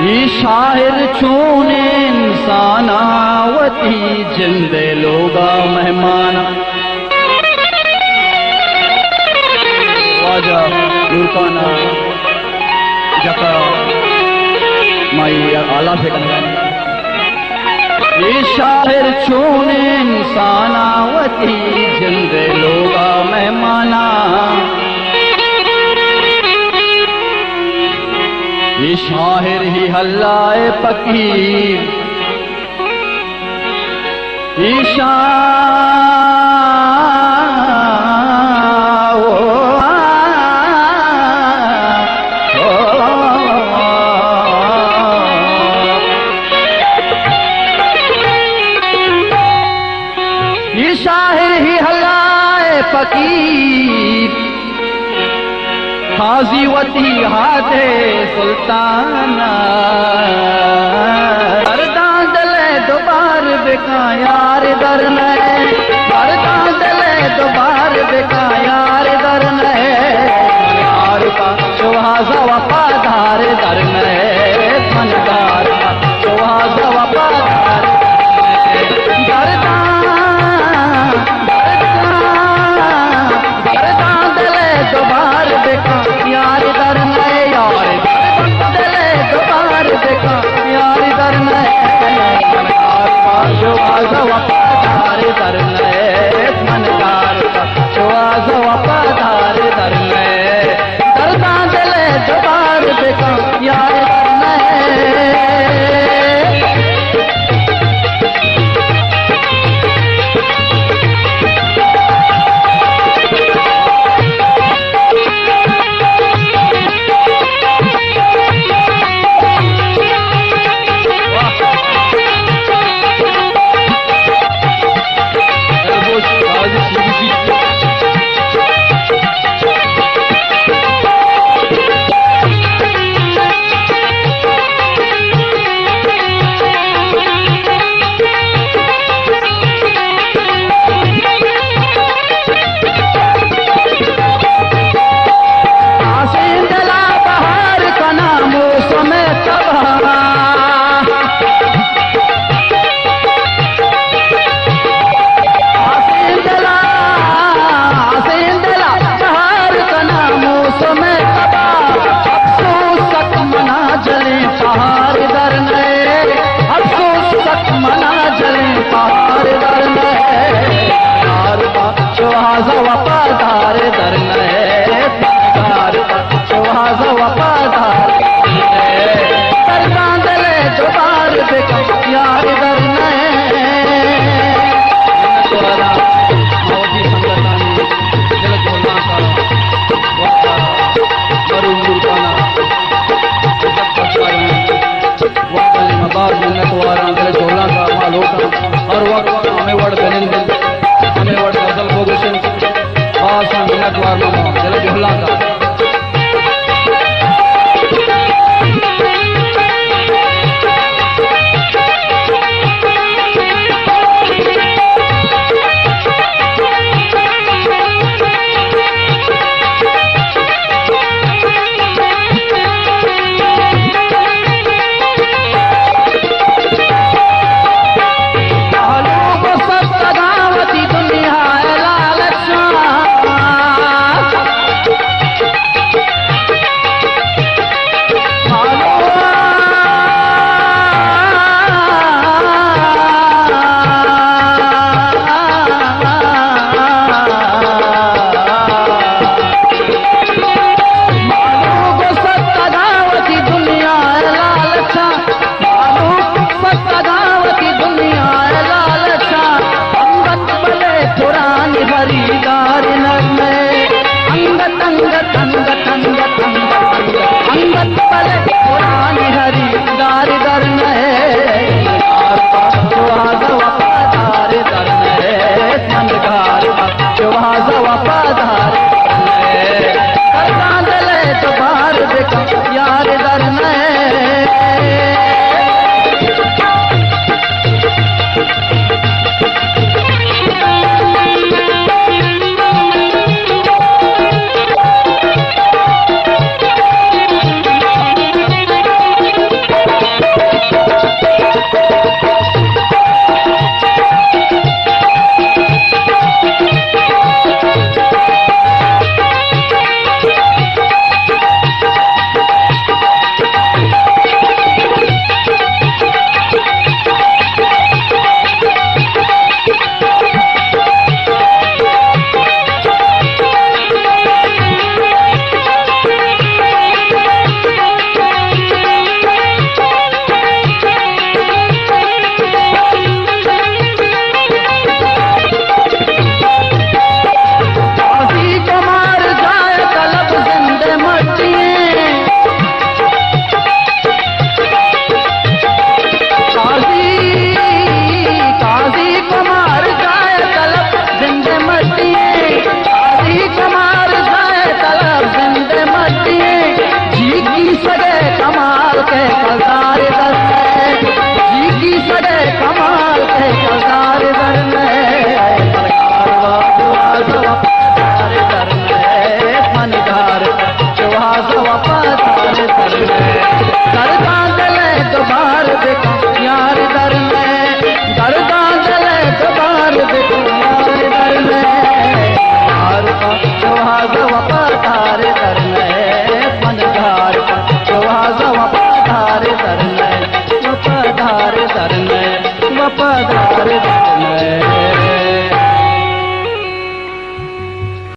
ये शाहिर छूने इंसानावती जिंदे लोगा मेहमाना वाजा लुरकाना जका माई आला से ये शाहिर छूने इंसानावती जिंदे लोगा मेहमाना ये शाहिर ही हल्लाए फकीर ईशा ये शाहिर ही हल्लाए फकीर हाजी वती हाथे सुल्ताना दले दोबार बेका यार दर नए दले दोबार बेका यार दर नए यार का सुहासा वफादार दर नए फनकार का सुहासा वफादार दले दोबार बेका यार दर नए यार दले दोबार बेका यार दर नए वफादार दर नए मनकार का सुहास वफादार दर नए दरदा दले दोबार बेका यार दर नए वफादार दर नए फनकार सुहास वफादार दरदा दले दोबार बेका यार दर नए मोदी संगतानी दिल झोलना का मरू मुर्गाना मबाद मिन्नत वारा दिल झोलना का माल होता हर वक्त हमें वड़ गलिंद हमें वड़ गजल बोगशन आसान मिन्नत वार मामा दिल झोलना का अंगत